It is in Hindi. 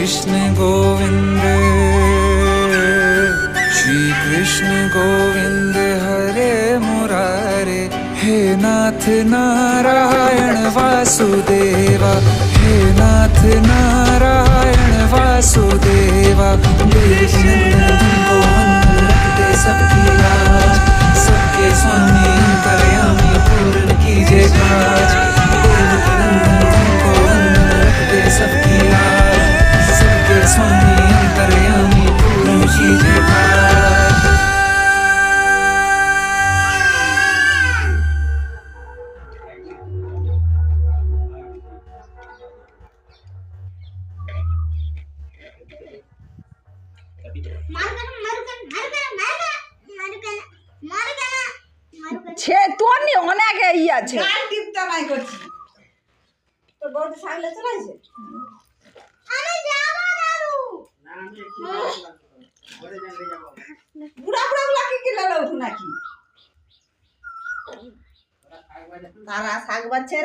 कृष्ण गोविंद श्री कृष्ण गोविंद हरे मुरारे। हे नाथ नारायण वासुदेवा, हे नाथ नारायण वासुदेवा। देवनंदन तुमको वंदन रखते सबकी लाज, सबके स्वामी अंतर्यामी पूर्ण कीजिए काज। देवनंदन तुमको वंदन रखते सबकी लाज, सबके स्वामी अंतर्यामी पूर्ण कीजिए काज। ছে তোর অনেক ই আছে গান টিপতে নাই করছি তো বউটা সামলে চলাইছে আমি যাব দাদু না আমি একটু ঘরে যাবে যাব বুড়া বুড়া লাকি কি লালো উঠু নাকি তারা শাক বাচ্চা